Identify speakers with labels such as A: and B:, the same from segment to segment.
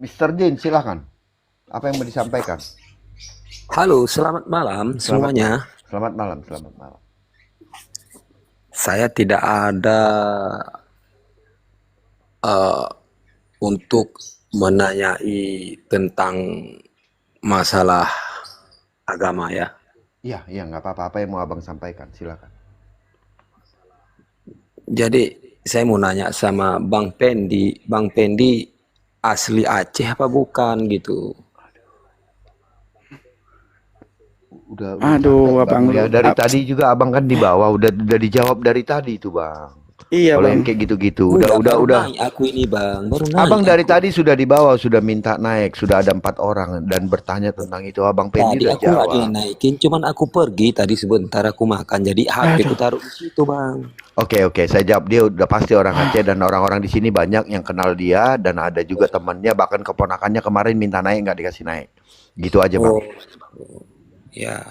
A: Mister Jin, silakan. Apa yang mau disampaikan?
B: Halo, selamat malam
A: Selamat malam.
B: semuanya.
A: Selamat malam. Selamat malam.
B: Saya tidak ada eh, untuk menanyai tentang masalah agama ya.
A: Iya, iya, nggak apa-apa. Apa yang mau abang sampaikan? Silakan.
B: Jadi saya mau nanya sama Bang Pendi asli Aceh apa bukan gitu?
A: Udah capek
C: Aduh,
A: bang
C: Abang
A: ya.
C: lu.
A: Dari tadi juga abang kan di bawah. Udah dijawab dari tadi itu bang.
C: Iya,
A: Kalau
C: Bang.
A: yang kayak gitu-gitu,
B: Enggak, baru
A: udah.
B: naik aku ini Bang, baru
A: Abang
B: naik
A: dari
B: aku.
A: tadi sudah di bawah, sudah minta naik, sudah ada 4 orang dan bertanya tentang itu. Abang Pendi
B: Tadi
A: udah
B: aku nggak
A: jawab.
B: dinaikin, cuman aku pergi tadi sebentar aku makan, jadi HP ku
C: Aduh.
B: taruh di situ Bang.
A: Oke, saya jawab. Dia udah pasti orang Aceh dan orang-orang di sini banyak yang kenal dia dan ada juga temannya, bahkan keponakannya kemarin minta naik nggak dikasih naik. Gitu aja bang.
B: Oh, ya.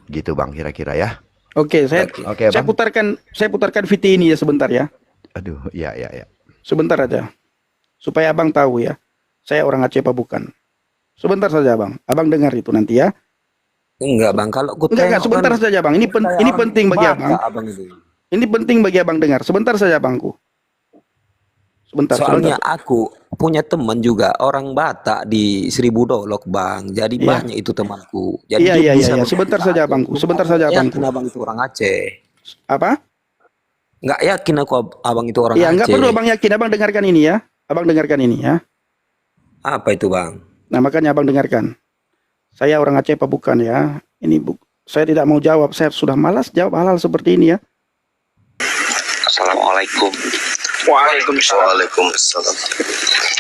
A: Gitu bang kira-kira ya.
C: Oke, saya
B: Oke.
A: Oke
C: saya
A: bang.
C: putarkan VT ini ya sebentar ya.
A: Aduh, ya.
C: Sebentar aja. Supaya Abang tahu ya. Saya orang Aceh apa bukan. Sebentar saja, Bang. Abang dengar itu nanti ya.
B: Enggak bang, kalau ku
C: Enggak,
B: tengok kan
C: sebentar saja, Bang.
B: kayak
C: Ini
B: orang
C: penting bagi Abang.
B: Batak abang itu.
C: Ini penting bagi Abang dengar. Sebentar saja, Bangku. Sebentar.
B: Soalnya aku punya teman juga orang Batak di Seribu Dolok bang, jadi
C: Iya.
B: banyak itu temanku. Jadi
C: Iya,
B: dia
C: iya, iya,
B: bisa
C: iya.
B: mengerti
C: Sebentar saja,
B: Aceh.
C: Bangku.
B: Cuma
C: Sebentar
B: aku
C: saja,
B: nggak
C: Bangku.
B: yakin abang itu orang Aceh.
C: Apa?
B: Nggak yakin aku abang itu orang
C: Iya, enggak
B: Aceh.
C: perlu Abang yakin. Abang dengarkan ini ya. Abang dengarkan ini ya.
B: Apa itu bang?
C: Nah, makanya Abang dengarkan. Saya orang Aceh apa bukan ya? Saya tidak mau jawab. Saya sudah malas jawab hal-hal seperti ini ya.
D: Assalamualaikum. Waalaikumsalam.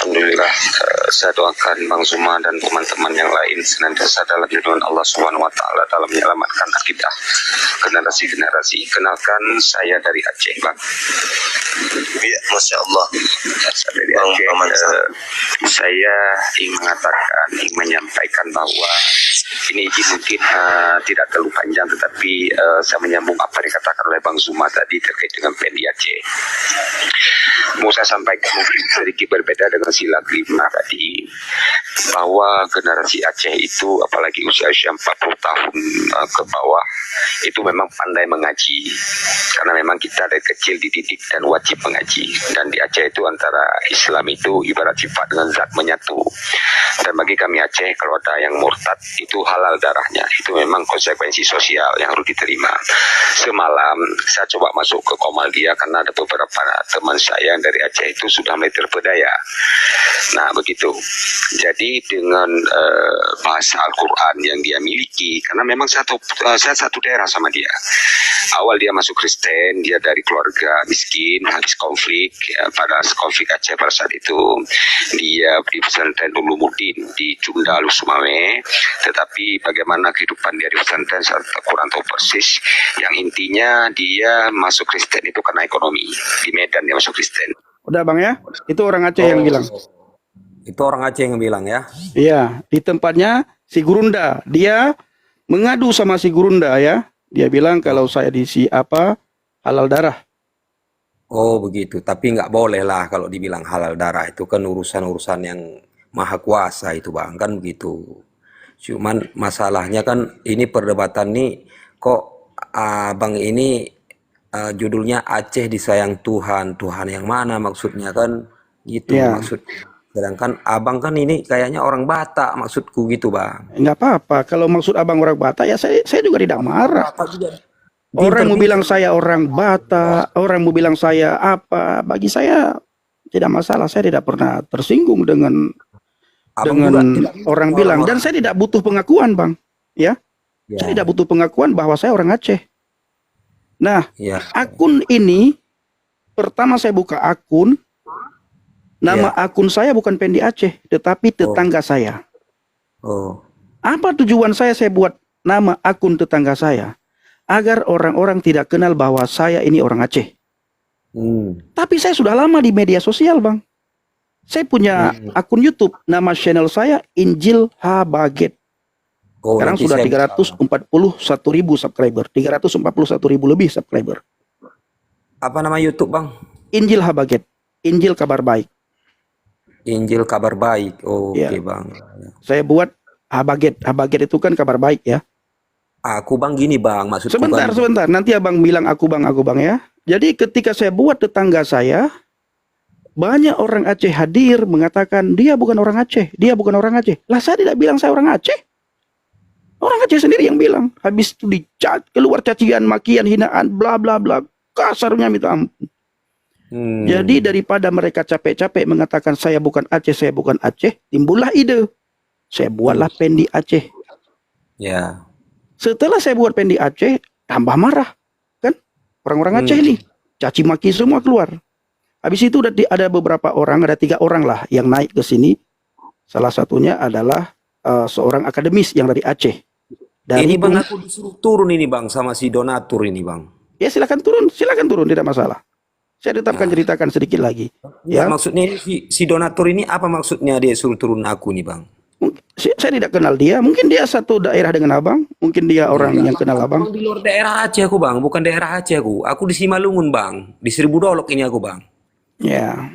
D: Alhamdulillah, saya doakan Bang Zuma dan teman-teman yang lain senantiasa dalam lindungan Allah Subhanahu wa taala dalam menyelamatkan akidah generasi-generasi. Kenalkan, saya dari Aceh, Bang.
E: Ya, Masya Allah.
D: Saya dari
E: Bang
D: Aceh.
E: Aman.
D: Saya ingin menyampaikan bahwa ini izin mungkin tidak terlalu panjang, tetapi saya menyambung apa yang dikatakan oleh Bang Zuma tadi terkait dengan PNI Aceh. Mau saya sampaikan mungkin sedikit berbeda dengan sila kelima tadi, bahwa generasi Aceh itu apalagi usia 40 tahun ke bawah itu memang pandai mengaji, karena memang kita dari kecil dididik dan wajib mengaji. Dan di Aceh itu antara Islam itu ibarat sifat dengan zat menyatu, dan bagi kami Aceh kalau ada yang murtad itu halal darahnya, itu memang konsekuensi sosial yang harus diterima. Semalam saya coba masuk ke Komaldia karena ada beberapa teman saya yang dari Aceh itu sudah mulai terpedaya. Nah begitu. Jadi dengan bahasa Al-Quran yang dia miliki, karena memang saya satu daerah sama dia. Awal dia masuk Kristen, dia dari keluarga miskin, habis konflik, ya, pada konflik Aceh pada saat itu dia di pesantren Ulumuddin di Cunda Lusumame. Tetapi bagaimana kehidupan dia di pesantren saya kurang tahu persis. Yang intinya dia masuk Kristen itu karena ekonomi. Di Medan dia masuk Kristen.
C: Udah, Bang ya. Itu orang Aceh yang bilang.
B: Itu orang Aceh yang bilang ya.
C: Iya, di tempatnya si Gurunda. Dia mengadu sama si Gurunda ya. Dia bilang kalau saya diisi halal darah.
B: Oh begitu, tapi nggak boleh lah kalau dibilang halal darah, itu kan urusan-urusan yang maha kuasa itu bang, kan begitu. Cuman masalahnya kan ini perdebatan nih, kok abang ini judulnya Aceh disayang Tuhan, Tuhan yang mana maksudnya kan gitu
C: Ya,
B: maksud. Sedangkan abang kan ini kayaknya orang Batak maksudku gitu bang.
C: nggak apa-apa. Kalau maksud abang orang Batak ya saya juga tidak marah.
B: Batak juga
C: Orang mau bilang
B: pinter-pinter.
C: saya orang Batak, orang mau bilang saya apa, bagi saya tidak masalah. Saya tidak pernah tersinggung dengan
B: Abang juga tidak
C: orang bilang, dan
B: orang-orang
C: saya tidak butuh pengakuan, Bang. Ya, saya
B: ya
C: tidak butuh pengakuan bahwa saya orang Aceh. Nah,
B: ya
C: akun ini pertama saya buka akun, nama
B: ya.
C: akun saya bukan Pendi Aceh, tetapi
B: Oh
C: tetangga saya.
B: oh
C: Apa tujuan saya buat nama akun tetangga saya? Agar orang-orang tidak kenal bahwa saya ini orang Aceh. Tapi saya sudah lama di media sosial, Bang. Saya punya akun YouTube, nama channel saya Injil Habaget.
B: Oh
C: Sekarang
B: nanti
C: sudah
B: saya
C: 341.000 subscriber, 341.000 lebih subscriber.
B: apa nama YouTube bang?
C: Injil Habaget, Injil kabar baik.
B: Injil kabar baik. Oke,
C: Ya,
B: Bang.
C: saya buat Habaget. Habaget itu kan kabar baik ya.
B: Aku Bang gini Bang, maksudku
C: Sebentar,
B: kan
C: sebentar. Nanti abang bilang aku bang ya. Jadi ketika saya buat tetangga saya, banyak orang Aceh hadir mengatakan dia bukan orang Aceh, dia bukan orang Aceh. Lah saya tidak bilang saya orang Aceh. Orang Aceh sendiri yang bilang. Habis itu dicat, keluar cacian, makian, hinaan, bla bla bla. Kasarnya minta ampun. Jadi daripada mereka capek-capek mengatakan saya bukan Aceh, timbullah ide. Saya buatlah Pendi Aceh.
B: ya.
C: Setelah saya buat Pendi Aceh, tambah marah. Kan? Orang-orang Aceh ini. Caci maki semua keluar. Habis itu ada beberapa orang, ada 3 orang lah yang naik ke sini. Salah satunya adalah seorang akademis yang dari Aceh.
B: Ini Bang aku disuruh turun ini Bang sama si donatur ini Bang.
C: Ya silakan turun, tidak masalah. Saya tetapkan ceritakan sedikit lagi.
B: Ya,
C: Ya,
B: maksudnya si donatur ini apa maksudnya dia suruh turun aku nih Bang?
C: saya tidak kenal dia. Mungkin dia satu daerah dengan abang. Mungkin dia orang yang kenal abang.
B: Bang di luar daerah Aceh aku Bang, bukan daerah Aceh aku. Aku di Simalungun Bang, di Seribu Dolok ini aku Bang.
C: Ya,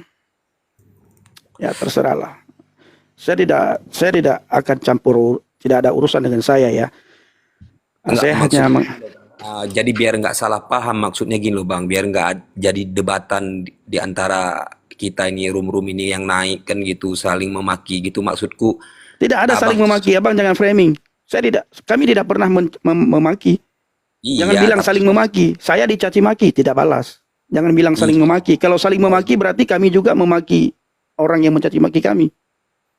C: ya terserahlah. Saya tidak akan campur. Tidak ada urusan dengan saya ya.
B: Enggak,
C: Saya hanya
B: jadi biar nggak salah paham maksudnya gini loh Bang, biar nggak jadi debatan di antara kita ini room-room ini yang naik kan gitu, saling memaki gitu maksudku.
C: tidak ada saling
B: Abang,
C: memaki. Abang jangan framing. Kami tidak pernah memaki. Jangan
B: iya,
C: bilang saling memaki. Saya dicaci maki, tidak balas. Jangan bilang saling memaki. Kalau saling memaki berarti kami juga memaki orang yang mencaci maki kami.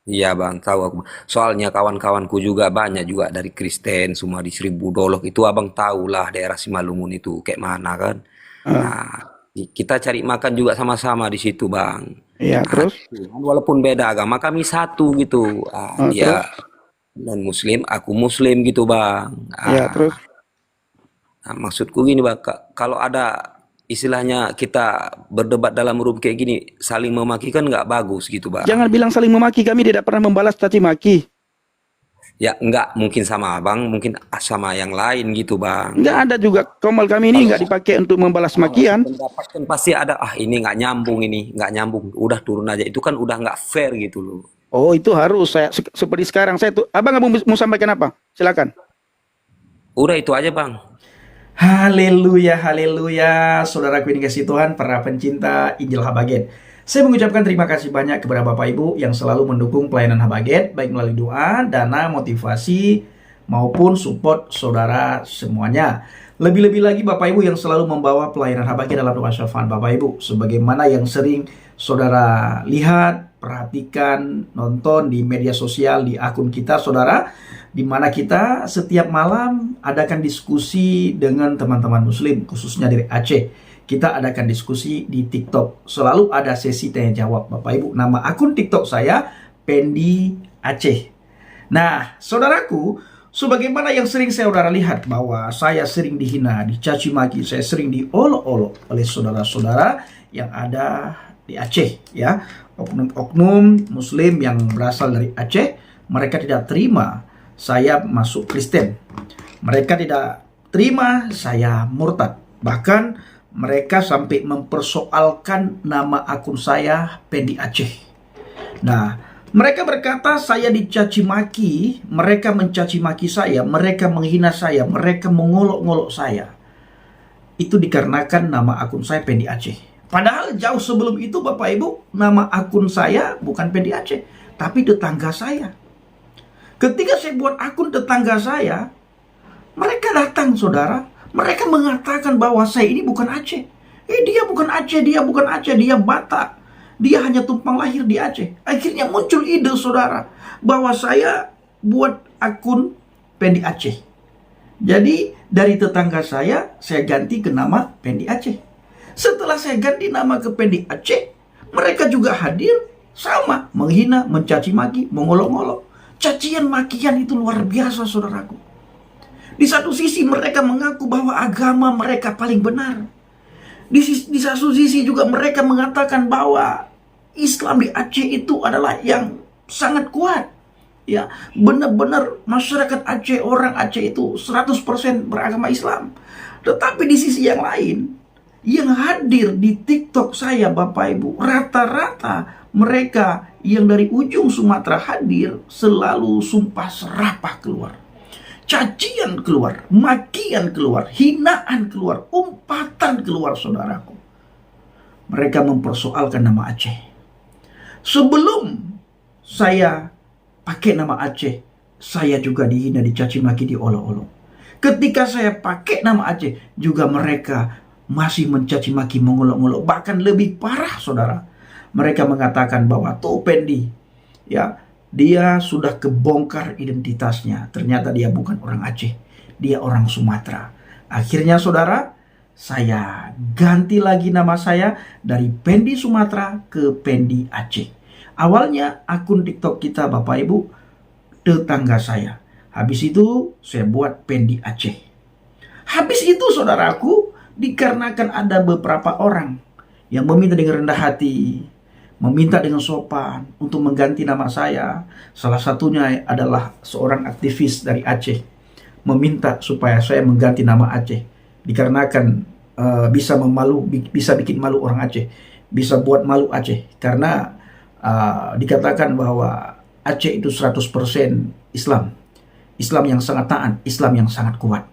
B: iya Bang, tahu aku. Soalnya kawan-kawanku juga banyak juga dari Kristen, semua di Seribu Dolok itu Abang tahu lah daerah Simalungun itu kayak mana kan. Nah, kita cari makan juga sama-sama di situ Bang.
C: Ya, terus?
B: Walaupun beda agama kami satu gitu. Dia non Muslim, aku Muslim gitu Bang.
C: Ya, terus?
B: Maksudku gini Bang, kalau ada istilahnya kita berdebat dalam room kayak gini, saling memaki kan nggak bagus gitu Bang.
C: Jangan bilang saling memaki. Kami tidak pernah membalas caci maki.
B: Ya nggak mungkin sama Abang, mungkin sama yang lain gitu Bang.
C: Nggak ada juga. Komal kami ini nggak dipakai untuk membalas makian.
B: Pendapat kan pasti ada, ini nggak nyambung ini, nggak nyambung, udah turun aja. Itu kan udah nggak fair gitu loh.
C: Oh, itu harus. Saya seperti sekarang. Abang mau sampaikan apa? Silakan.
B: Udah itu aja Bang.
F: Haleluya, haleluya, saudaraku yang dikasihi Tuhan, para pencinta Injil Habaget. Saya mengucapkan terima kasih banyak kepada Bapak Ibu yang selalu mendukung pelayanan Habaget, baik melalui doa, dana, motivasi, maupun support saudara semuanya. Lebih-lebih lagi Bapak Ibu yang selalu membawa pelayanan Habaget dalam doa syafaat Bapak Ibu. Sebagaimana yang sering saudara lihat, perhatikan, nonton di media sosial, di akun kita saudara, di mana kita setiap malam adakan diskusi dengan teman-teman muslim khususnya dari Aceh. Kita adakan diskusi di TikTok. Selalu ada sesi tanya jawab Bapak Ibu. Nama akun TikTok saya Pendi Aceh. Nah, saudaraku, sebagaimana yang sering saudara lihat bahwa saya sering dihina, dicaci maki, saya sering diolok-olok oleh saudara-saudara yang ada di Aceh ya. Oknum-oknum muslim yang berasal dari Aceh, mereka tidak terima saya masuk Kristen. Mereka tidak terima saya murtad. Bahkan mereka sampai mempersoalkan nama akun saya Pendi Aceh. Nah, mereka berkata saya dicaci maki, mereka mencaci maki saya, mereka menghina saya, mereka mengolok-ngolok saya. Itu dikarenakan nama akun saya Pendi Aceh. Padahal jauh sebelum itu Bapak Ibu, nama akun saya bukan Pendi Aceh, tapi tetangga saya. Ketika saya buat akun tetangga saya, mereka datang saudara, mereka mengatakan bahwa saya ini bukan Aceh. Dia bukan Aceh, dia bukan Aceh, dia Batak. Dia hanya tumpang lahir di Aceh. Akhirnya muncul ide saudara, bahwa saya buat akun Pendi Aceh. Jadi dari tetangga saya ganti ke nama Pendi Aceh. Setelah saya ganti nama ke Pendi Aceh, mereka juga hadir sama, menghina, mencaci maki, mengolok-olok. Cacian makian itu luar biasa saudaraku. Di satu sisi mereka mengaku bahwa agama mereka paling benar. Di satu sisi juga mereka mengatakan bahwa Islam di Aceh itu adalah yang sangat kuat. Ya, benar-benar masyarakat Aceh, orang Aceh itu 100% beragama Islam. Tetapi di sisi yang lain, yang hadir di TikTok saya Bapak Ibu, rata-rata mereka yang dari ujung Sumatera hadir selalu sumpah serapah keluar. Cacian keluar, makian keluar, hinaan keluar, umpatan keluar, saudaraku. Mereka mempersoalkan nama Aceh. Sebelum saya pakai nama Aceh, saya juga dihina, dicaci maki, diolok-olok. Ketika saya pakai nama Aceh, juga mereka masih mencaci maki, mengolok-olok. Bahkan lebih parah, saudara. Mereka mengatakan bahwa tuh Pendi, ya, dia sudah kebongkar identitasnya. Ternyata dia bukan orang Aceh, dia orang Sumatera. Akhirnya, saudara, saya ganti lagi nama saya dari Pendi Sumatera ke Pendi Aceh. Awalnya akun TikTok kita, Bapak Ibu, tetangga saya. Habis itu saya buat Pendi Aceh. Habis itu, saudaraku, dikarenakan ada beberapa orang yang meminta dengan rendah hati, meminta dengan sopan untuk mengganti nama saya. Salah satunya adalah seorang aktivis dari Aceh meminta supaya saya mengganti nama Aceh, dikarenakan bisa bikin malu orang Aceh, bisa buat malu Aceh, karena dikatakan bahwa Aceh itu 100% Islam yang sangat taat, Islam yang sangat kuat.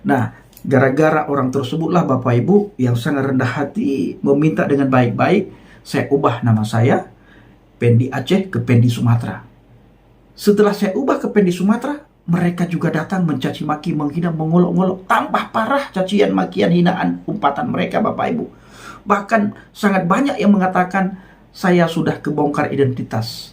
F: Nah, gara-gara orang tersebutlah Bapak Ibu yang sangat rendah hati meminta dengan baik-baik, saya ubah nama saya Pendi Aceh ke Pendi Sumatera. Setelah saya ubah ke Pendi Sumatera, mereka juga datang mencaci maki, menghina, mengolok-olok. Tambah parah cacian, makian, hinaan, umpatan mereka, Bapak Ibu. Bahkan sangat banyak yang mengatakan saya sudah kebongkar identitas.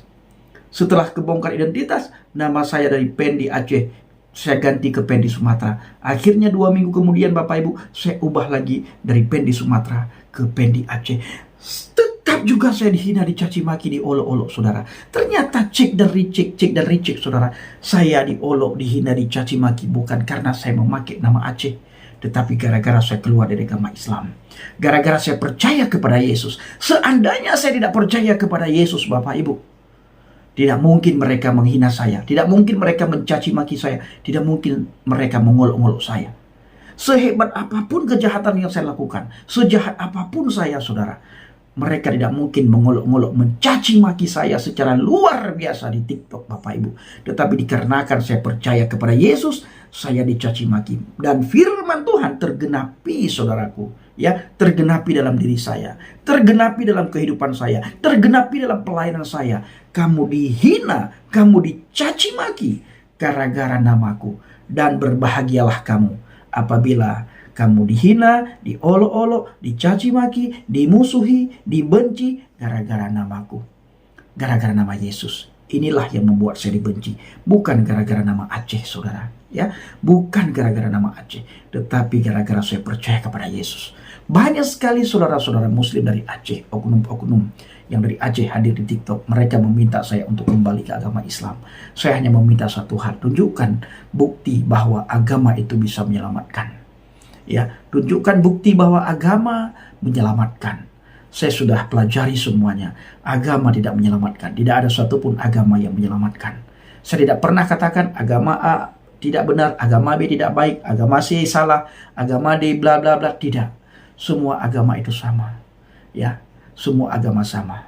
F: Setelah kebongkar identitas, nama saya dari Pendi Aceh saya ganti ke Pendi Sumatera. Akhirnya 2 minggu kemudian, Bapak Ibu, saya ubah lagi dari Pendi Sumatera ke Pendi Aceh. Tetap juga saya dihina, dicaci maki, diolok-olok, saudara. Ternyata cek dan recheck, saudara. Saya diolok, dihina, dicaci maki bukan karena saya memakai nama Aceh, tetapi gara-gara saya keluar dari agama Islam. Gara-gara saya percaya kepada Yesus. Seandainya saya tidak percaya kepada Yesus, Bapak Ibu, tidak mungkin mereka menghina saya, tidak mungkin mereka mencaci maki saya, tidak mungkin mereka mengolok-olok saya. Sehebat apapun kejahatan yang saya lakukan, sejahat apapun saya, saudara, mereka tidak mungkin mengolok-olok, mencaci maki saya secara luar biasa di TikTok, Bapak Ibu. Tetapi dikarenakan saya percaya kepada Yesus, saya dicaci maki. Dan firman Tuhan tergenapi, saudaraku. Ya, tergenapi dalam diri saya, tergenapi dalam kehidupan saya, tergenapi dalam pelayanan saya. Kamu dihina, kamu dicaci maki gara-gara namaku. Dan berbahagialah kamu apabila kamu dihina, diolok-olok, dicaci maki, dimusuhi, dibenci gara-gara namaku. Gara-gara nama Yesus. Inilah yang membuat saya dibenci. Bukan gara-gara nama Aceh, saudara. Ya, bukan gara-gara nama Aceh, tetapi gara-gara saya percaya kepada Yesus. Banyak sekali saudara-saudara Muslim dari Aceh, oknum-oknum yang dari Aceh hadir di TikTok. Mereka meminta saya untuk kembali ke agama Islam. Saya hanya meminta satu hal, tunjukkan bukti bahwa agama itu bisa menyelamatkan. Ya, tunjukkan bukti bahwa agama menyelamatkan. Saya sudah pelajari semuanya. Agama tidak menyelamatkan. Tidak ada satupun agama yang menyelamatkan. Saya tidak pernah katakan agama A tidak benar, agama B tidak baik, agama C salah, agama D bla bla bla. Tidak. Semua agama itu sama. Ya, semua agama sama.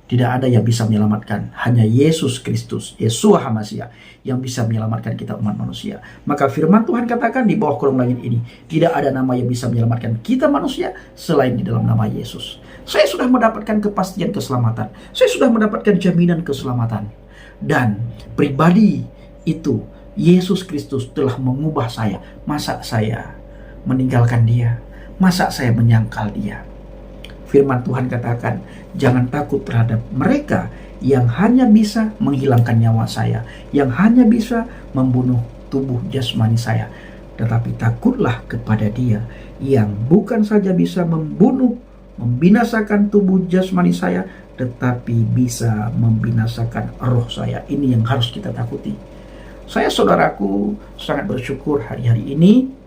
F: Tidak ada yang bisa menyelamatkan. Hanya Yesus Kristus, Yeshua HaMashiach, yang bisa menyelamatkan kita umat manusia. Maka firman Tuhan katakan di bawah kolong langit ini, tidak ada nama yang bisa menyelamatkan kita manusia selain di dalam nama Yesus. Saya sudah mendapatkan kepastian keselamatan. Saya sudah mendapatkan jaminan keselamatan. Dan pribadi itu, Yesus Kristus telah mengubah saya. Masa saya meninggalkan dia? Masa saya menyangkal dia? Firman Tuhan katakan, jangan takut terhadap mereka yang hanya bisa menghilangkan nyawa saya, yang hanya bisa membunuh tubuh jasmani saya. Tetapi takutlah kepada Dia yang bukan saja bisa membunuh, membinasakan tubuh jasmani saya, tetapi bisa membinasakan roh saya. Ini yang harus kita takuti. Saya, saudaraku, sangat bersyukur hari-hari ini.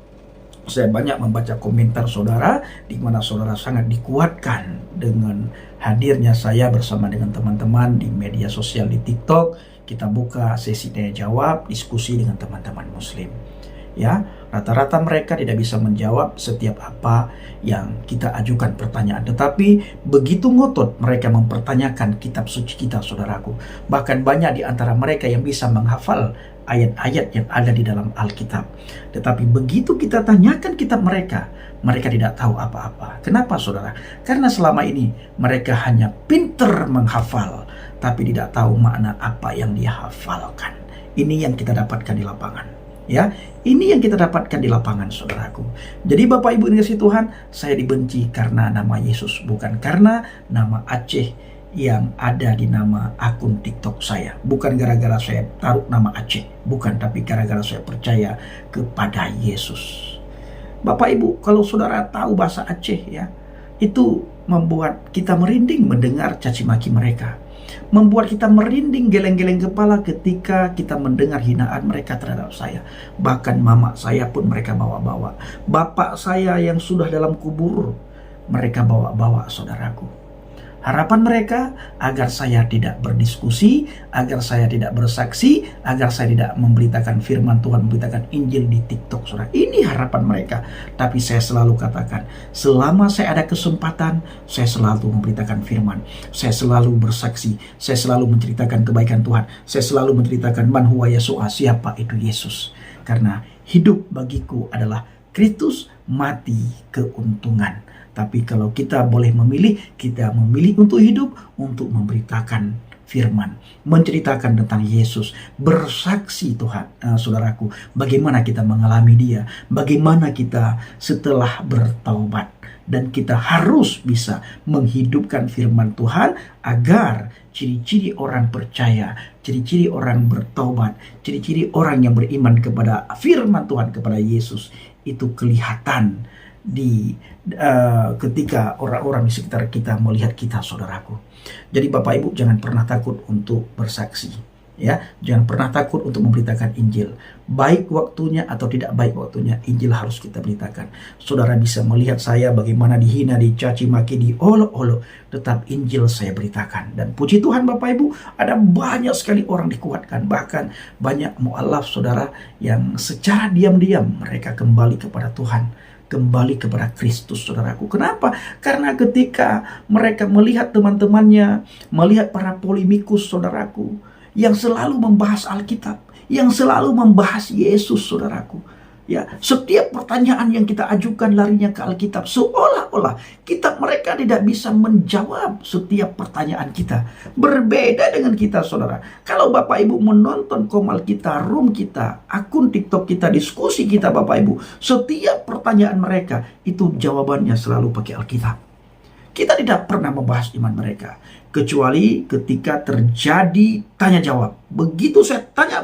F: Saya banyak membaca komentar saudara, di mana saudara sangat dikuatkan dengan hadirnya saya bersama dengan teman-teman di media sosial di TikTok. Kita buka sesi tanya jawab, diskusi dengan teman-teman Muslim. Ya, rata-rata mereka tidak bisa menjawab setiap apa yang kita ajukan pertanyaan. Tetapi begitu ngotot mereka mempertanyakan kitab suci kita, saudaraku. Bahkan banyak di antara mereka yang bisa menghafal ayat-ayat yang ada di dalam Alkitab. Tetapi begitu kita tanyakan kitab mereka, mereka tidak tahu apa-apa. Kenapa, saudara? Karena selama ini mereka hanya pinter menghafal, tapi tidak tahu makna apa yang dia hafalkan. Ini yang kita dapatkan di lapangan. Ya, ini yang kita dapatkan di lapangan, saudaraku. Jadi Bapak Ibu dikasihi Tuhan, saya dibenci karena nama Yesus, bukan karena nama Aceh yang ada di nama akun TikTok saya. Bukan gara-gara saya taruh nama Aceh, bukan, tapi gara-gara saya percaya kepada Yesus. Bapak Ibu, kalau saudara tahu bahasa Aceh ya, itu membuat kita merinding mendengar caci maki mereka. Membuat kita merinding geleng-geleng kepala ketika kita mendengar hinaan mereka terhadap saya. Bahkan mama saya pun mereka bawa-bawa. Bapak saya yang sudah dalam kubur, mereka bawa-bawa, saudaraku. Harapan mereka agar saya tidak berdiskusi, agar saya tidak bersaksi, agar saya tidak memberitakan firman Tuhan, memberitakan Injil di TikTok, saudara. Ini harapan mereka. Tapi saya selalu katakan, selama saya ada kesempatan, saya selalu memberitakan firman. Saya selalu bersaksi, saya selalu menceritakan kebaikan Tuhan. Saya selalu menceritakan man huwa Yesua, siapa itu Yesus. Karena hidup bagiku adalah Kristus, mati keuntungan. Tapi kalau kita boleh memilih, kita memilih untuk hidup, untuk memberitakan firman, menceritakan tentang Yesus, bersaksi Tuhan, saudaraku, bagaimana kita mengalami dia, bagaimana kita setelah bertaubat. Dan kita harus bisa menghidupkan firman Tuhan agar ciri-ciri orang percaya, ciri-ciri orang bertaubat, ciri-ciri orang yang beriman kepada firman Tuhan, kepada Yesus, itu kelihatan di ketika orang-orang di sekitar kita melihat kita, saudaraku. Jadi Bapak Ibu jangan pernah takut untuk bersaksi, ya. Jangan pernah takut untuk memberitakan Injil. Baik waktunya atau tidak baik waktunya, Injil harus kita beritakan. Saudara bisa melihat saya bagaimana dihina, dicaci maki, diolok-olok, tetap Injil saya beritakan. Dan puji Tuhan Bapak Ibu, ada banyak sekali orang dikuatkan. Bahkan banyak mu'alaf, saudara, yang secara diam-diam mereka kembali kepada Tuhan, kembali kepada Kristus, saudaraku. Kenapa? Karena ketika mereka melihat teman-temannya, melihat para polemikus, saudaraku, yang selalu membahas Alkitab, yang selalu membahas Yesus, saudaraku. Ya, setiap pertanyaan yang kita ajukan larinya ke Alkitab, seolah-olah kitab mereka tidak bisa menjawab setiap pertanyaan kita. Berbeda dengan kita, saudara. Kalau Bapak Ibu menonton komal kita, room kita, akun TikTok kita, diskusi kita, Bapak Ibu, setiap pertanyaan mereka itu jawabannya selalu pakai Alkitab. Kita tidak pernah membahas iman mereka, kecuali ketika terjadi tanya jawab. Begitu saya tanya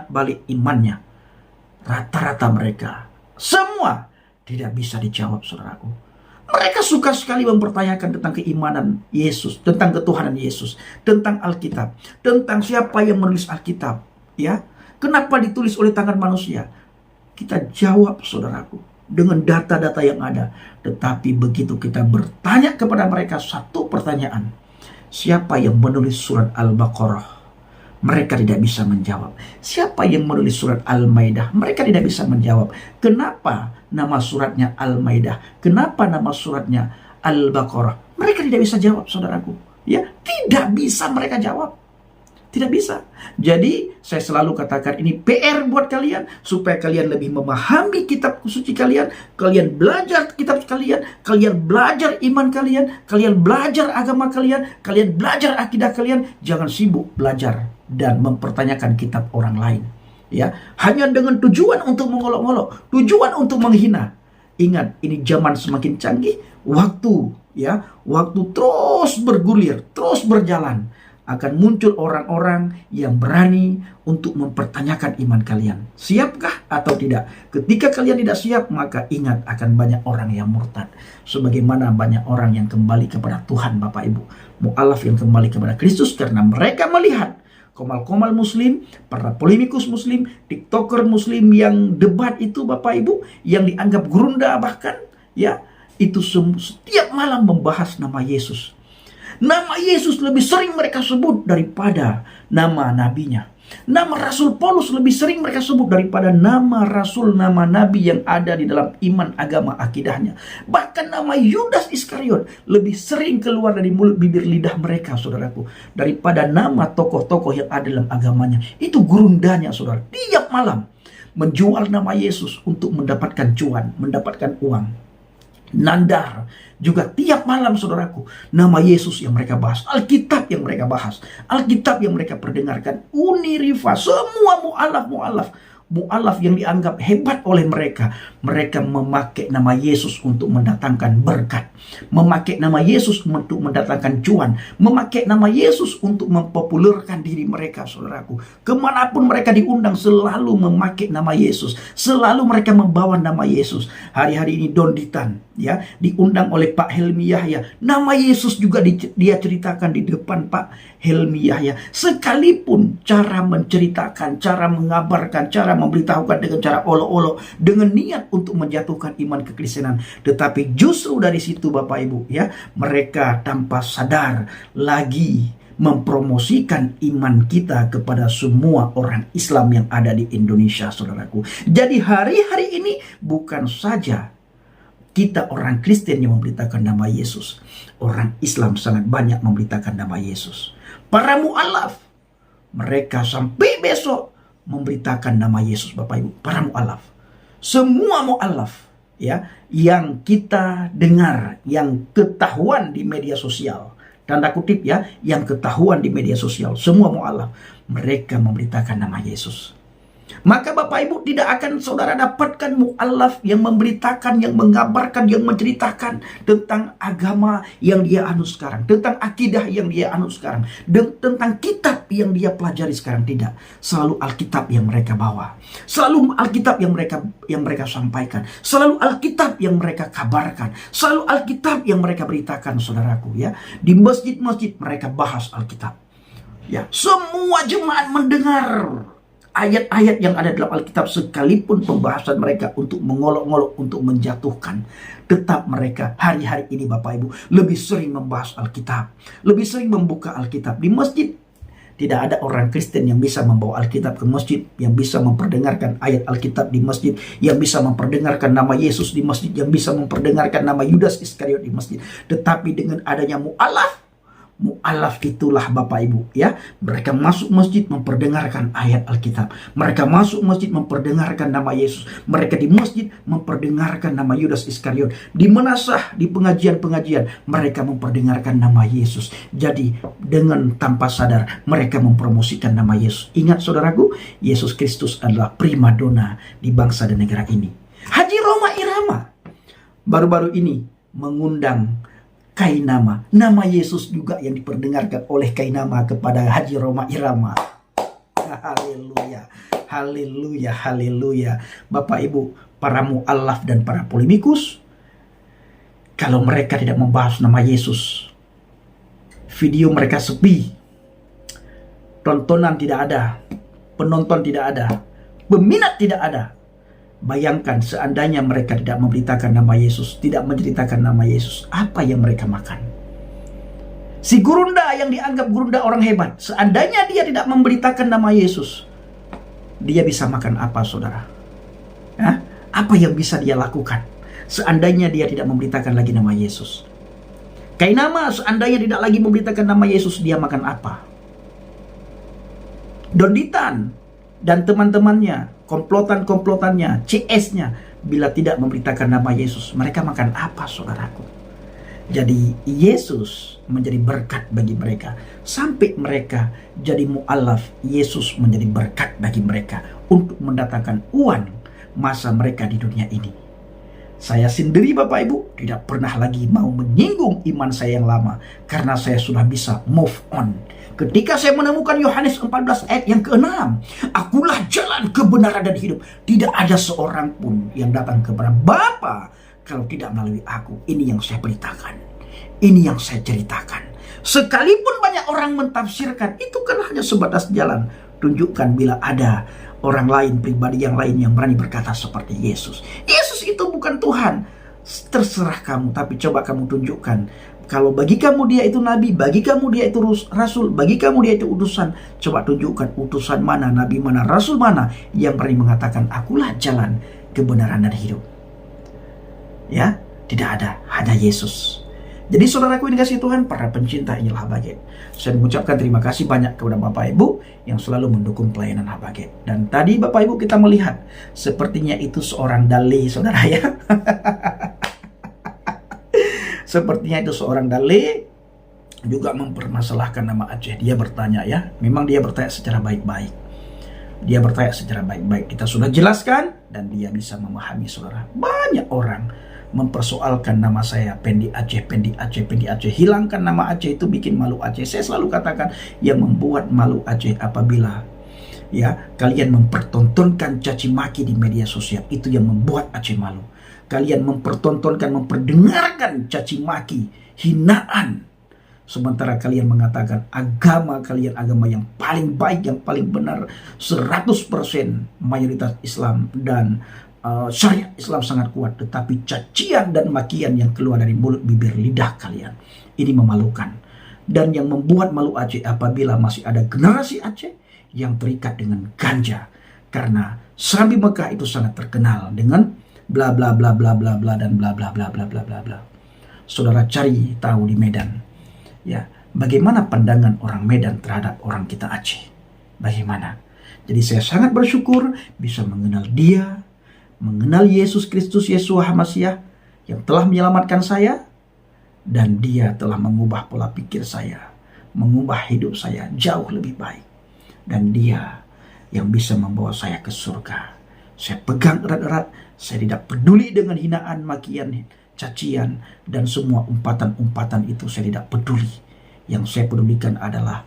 F: balik imannya. Rata-rata mereka semua tidak bisa dijawab, saudaraku. Mereka suka sekali mempertanyakan tentang keimanan Yesus, tentang ketuhanan Yesus, tentang Alkitab, tentang siapa yang menulis Alkitab, ya. Kenapa ditulis oleh tangan manusia? Kita jawab, saudaraku, dengan data-data yang ada. Tetapi begitu kita bertanya kepada mereka satu pertanyaan, siapa yang menulis surat Al-Baqarah? Mereka tidak bisa menjawab. Siapa yang menulis surat Al-Maidah? Mereka tidak bisa menjawab. Kenapa nama suratnya Al-Maidah? Kenapa nama suratnya Al-Baqarah? Mereka tidak bisa jawab, saudaraku. Ya, tidak bisa mereka jawab. Tidak bisa. Jadi saya selalu katakan ini PR buat kalian, supaya kalian lebih memahami kitab suci kalian, kalian belajar kitab kalian, kalian belajar iman kalian, kalian belajar agama kalian, kalian belajar akidah kalian. Jangan sibuk belajar dan mempertanyakan kitab orang lain, ya, hanya dengan tujuan untuk mengolok-olok, tujuan untuk menghina. Ingat, ini zaman semakin canggih, waktu terus bergulir, terus berjalan. Akan muncul orang-orang yang berani untuk mempertanyakan iman kalian. Siapkah atau tidak? Ketika kalian tidak siap, maka ingat akan banyak orang yang murtad. Sebagaimana banyak orang yang kembali kepada Tuhan, Bapak Ibu. Mu'alaf yang kembali kepada Kristus karena mereka melihat komal-komal muslim, para polemikus muslim, tiktoker muslim yang debat itu, Bapak Ibu, yang dianggap gerunda bahkan, ya, itu setiap malam membahas nama Yesus. Nama Yesus lebih sering mereka sebut daripada nama nabinya. Nama Rasul Paulus lebih sering mereka sebut daripada nama Rasul, nama Nabi yang ada di dalam iman agama akidahnya. Bahkan nama Yudas Iskariot lebih sering keluar dari mulut bibir lidah mereka, saudaraku, daripada nama tokoh-tokoh yang ada dalam agamanya. Itu gurundanya, saudara. Tiap malam menjual nama Yesus untuk mendapatkan cuan, mendapatkan uang. Nandar juga tiap malam, saudaraku, nama Yesus yang mereka bahas, Alkitab yang mereka bahas, Alkitab yang mereka perdengarkan, Unirifa, semua mu'alaf yang dianggap hebat oleh mereka. Mereka memakai nama Yesus untuk mendatangkan berkat, memakai nama Yesus untuk mendatangkan cuan, memakai nama Yesus untuk mempopulerkan diri mereka, saudaraku. Kemanapun mereka diundang selalu memakai nama Yesus, selalu mereka membawa nama Yesus. Hari-hari ini Don Ditan ya diundang oleh Pak Helmi Yahya, nama Yesus juga dia ceritakan di depan Pak Helmi Yahya. Sekalipun cara menceritakan, cara mengabarkan, cara memberitahukan dengan cara olok-olok, dengan niat untuk menjatuhkan iman kekristenan, tetapi justru dari situ Bapak Ibu ya, mereka tanpa sadar lagi mempromosikan iman kita kepada semua orang Islam yang ada di Indonesia, saudaraku. Jadi hari-hari ini bukan saja kita orang Kristen yang memberitakan nama Yesus, orang Islam sangat banyak memberitakan nama Yesus. Para mu'alaf, mereka sampai besok memberitakan nama Yesus, Bapak Ibu. Para mu'alaf, semua mu'alaf ya yang kita dengar, yang ketahuan di media sosial, tanda kutip ya, yang ketahuan di media sosial, semua mu'alaf, mereka memberitakan nama Yesus. Maka Bapak Ibu, tidak akan saudara dapatkan mu'alaf yang memberitakan, yang mengabarkan, yang menceritakan tentang agama yang dia anut sekarang, tentang akidah yang dia anut sekarang, dan tentang kitab yang dia pelajari sekarang. Tidak. Selalu Alkitab yang mereka bawa, selalu Alkitab yang mereka sampaikan, selalu Alkitab yang mereka kabarkan, selalu Alkitab yang mereka beritakan, saudaraku ya. Di masjid-masjid mereka bahas Alkitab. Ya, semua jemaat mendengar ayat-ayat yang ada dalam Alkitab, sekalipun pembahasan mereka untuk mengolok-ngolok, untuk menjatuhkan, tetap mereka hari-hari ini Bapak Ibu lebih sering membahas Alkitab, lebih sering membuka Alkitab. Di masjid tidak ada orang Kristen yang bisa membawa Alkitab ke masjid, yang bisa memperdengarkan ayat Alkitab di masjid, yang bisa memperdengarkan nama Yesus di masjid, yang bisa memperdengarkan nama Yudas Iskariot di masjid. Tetapi dengan adanya mu'alaf itulah Bapak Ibu ya, mereka masuk masjid memperdengarkan ayat Alkitab, mereka masuk masjid memperdengarkan nama Yesus, mereka di masjid memperdengarkan nama Yudas Iskariot, di menasah, di pengajian-pengajian mereka memperdengarkan nama Yesus. Jadi dengan tanpa sadar mereka mempromosikan nama Yesus. Ingat saudaraku, Yesus Kristus adalah primadona di bangsa dan negara ini. Haji Roma Irama baru-baru ini mengundang Kainama, nama Yesus juga yang diperdengarkan oleh Kainama kepada Haji Roma Irama. Haleluya, haleluya, haleluya. Bapak Ibu, para mu'alaf dan para polemikus, kalau mereka tidak membahas nama Yesus, video mereka sepi, tontonan tidak ada, penonton tidak ada, peminat tidak ada. Bayangkan seandainya mereka tidak memberitakan nama Yesus, tidak menceritakan nama Yesus, apa yang mereka makan? Si gurunda yang dianggap gurunda orang hebat, seandainya dia tidak memberitakan nama Yesus, dia bisa makan apa, saudara? Hah? Apa yang bisa dia lakukan seandainya dia tidak memberitakan lagi nama Yesus? Kainama seandainya tidak lagi memberitakan nama Yesus, dia makan apa? Don Ditan dan teman-temannya, komplotannya, CS-nya, bila tidak memberitakan nama Yesus, mereka makan apa, saudaraku? Jadi Yesus menjadi berkat bagi mereka, sampai mereka jadi mu'alaf. Yesus menjadi berkat bagi mereka untuk mendatangkan uang masa mereka di dunia ini. Saya sendiri Bapak Ibu tidak pernah lagi mau menyinggung iman saya yang lama, karena saya sudah bisa move on. Ketika saya menemukan Yohanes 14 ayat yang ke-6, akulah jalan, kebenaran dan hidup. Tidak ada seorang pun yang datang kepada Bapa kalau tidak melalui aku. Ini yang saya beritakan, ini yang saya ceritakan. Sekalipun banyak orang mentafsirkan, itu kan hanya sebatas jalan. Tunjukkan bila ada orang lain, pribadi yang lain yang berani berkata seperti Yesus. Yesus itu bukan Tuhan. Terserah kamu, tapi coba kamu tunjukkan Kalau bagi kamu dia itu nabi, bagi kamu dia itu rasul, bagi kamu dia itu utusan, coba tunjukkan utusan mana, nabi mana, rasul mana yang berani mengatakan akulah jalan, kebenaran dan hidup. Ya, tidak ada, hanya Yesus. Jadi saudaraku yang dikasihi Tuhan, para pencinta Injil Habaget, saya mengucapkan terima kasih banyak kepada Bapak Ibu yang selalu mendukung pelayanan Habaget. Dan tadi Bapak Ibu kita melihat, sepertinya itu seorang dali, saudara ya. Sepertinya itu seorang dali juga mempermasalahkan nama Aceh. Dia bertanya ya, memang dia bertanya secara baik-baik. Dia bertanya secara baik-baik. Kita sudah jelaskan dan dia bisa memahami, saudara. Banyak orang mempersoalkan nama saya, Pendi Aceh, Pendi Aceh, Pendi Aceh. Hilangkan nama Aceh, itu bikin malu Aceh. Saya selalu katakan yang membuat malu Aceh apabila ya kalian mempertontonkan caci maki di media sosial, itu yang membuat Aceh malu. Kalian mempertontonkan, memperdengarkan caci maki, hinaan, sementara kalian mengatakan agama kalian agama yang paling baik, yang paling benar, 100% mayoritas Islam dan syariat Islam sangat kuat, tetapi cacian dan makian yang keluar dari mulut, bibir, lidah kalian ini memalukan. Dan yang membuat malu Aceh apabila masih ada generasi Aceh yang terikat dengan ganja, karena Serambi Mekah itu sangat terkenal dengan bla bla bla bla bla bla dan bla bla bla bla bla bla bla. Saudara cari tahu di Medan ya, bagaimana pandangan orang Medan terhadap orang kita Aceh, bagaimana. Jadi saya sangat bersyukur bisa mengenal dia, mengenal Yesus Kristus, Yeshua HaMasyiah yang telah menyelamatkan saya, dan dia telah mengubah pola pikir saya, mengubah hidup saya jauh lebih baik, dan dia yang bisa membawa saya ke surga. Saya pegang erat-erat, saya tidak peduli dengan hinaan, makian, cacian, dan semua umpatan-umpatan itu saya tidak peduli. Yang saya pedulikan adalah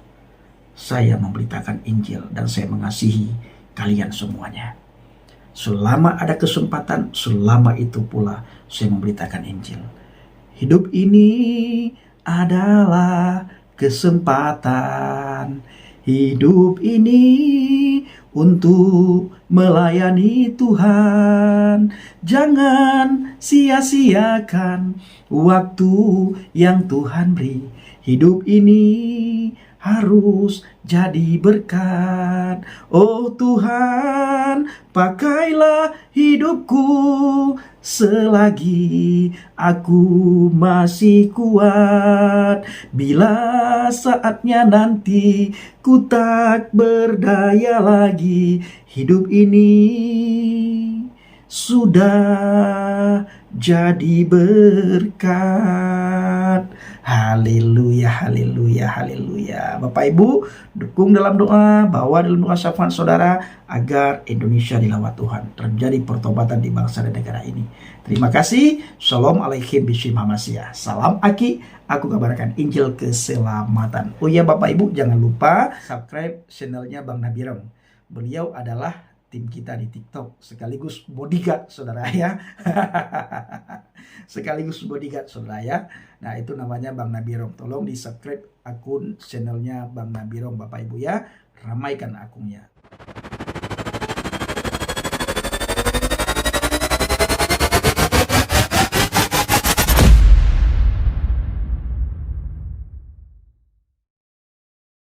F: saya memberitakan Injil dan saya mengasihi kalian semuanya. Selama ada kesempatan, selama itu pula saya memberitakan Injil. Hidup ini adalah kesempatan. Hidup ini untuk melayani Tuhan. Jangan sia-siakan waktu yang Tuhan beri. Hidup ini harus jadi berkat. Oh Tuhan, pakailah hidupku selagi aku masih kuat. Bila saatnya nanti ku tak berdaya lagi, hidup ini sudah jadi berkat. Haleluya, haleluya, haleluya. Bapak Ibu, dukung dalam doa, bawa dalam doa syafaat saudara agar Indonesia dilawat Tuhan, terjadi pertobatan di bangsa dan negara ini. Terima kasih. Shalom alaikum bishim hamasiah. Salam Aki, aku kabarkan Injil keselamatan. Oh ya Bapak Ibu, jangan lupa subscribe channelnya Bang Nabirem. Beliau adalah tim kita di TikTok, sekaligus bodyguard saudara ya. Sekaligus bodyguard saudara ya. Nah itu namanya Bang Nabirem. Tolong di subscribe akun channelnya Bang Nabirem Bapak Ibu ya. Ramaikan akunnya.